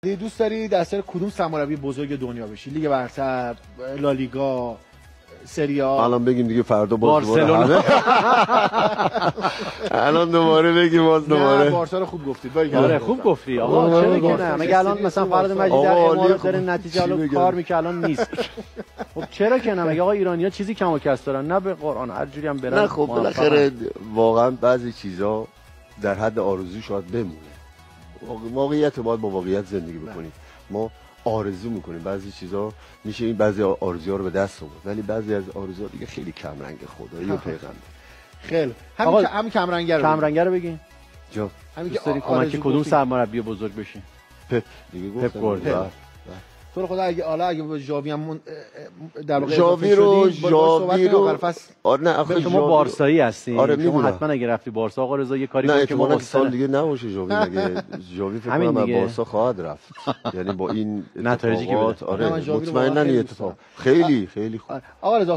دوست داری دستور کدوم سرمربی بزرگ دنیا بشی؟ لیگ برتر، لالیگا، سری آ؟ الان بگیم دیگه فردا بارسلونا. الان دوباره بگیم دوباره. بارسا رو خوب گفتید. آره خوب گفتی آقا، چرا که نه؟ مگه الان مثلا فراد مجید در امارات داره نتیجه الان کار میکنه الان نیست. خب چرا که نه؟ مگه آقا ایرانی‌ها چیزی کم و کس دارن؟ نه به قرآن هر جوری هم برن. نه خب بالاخره واقعا بعضی چیزا در حد آرزو شاید بمونه. واقعیت باید با واقعیت زندگی بکنیم. ما آرزو میکنیم بعضی چیزا میشه این بعضی آرزوها رو به دست آورد، ولی بعضی از آرزوها دیگه خیلی کم رنگ خدایی و پیغمبر. خیلی همین کم رنگ رو بگین. جو همین که داری کمک کدوم سرمربی بزرگ بشین؟ پپ دیگه گفتم. پپ گواردیولا. تو رو خدا اگه با ژاوی هم در واقع ژاوی رو آره نه آخه شما بارسایی هستین. آره شما حتما اگه رفتی بارسا آقا رضا یه کاری کنید که ما سال دیگه نباشه ژاوی. مگه ژاوی فکر کنم بارسا خواهد رفت. یعنی با این نتایجی که آره مطمئنا این اتفاق خیلی خوب. آقا رضا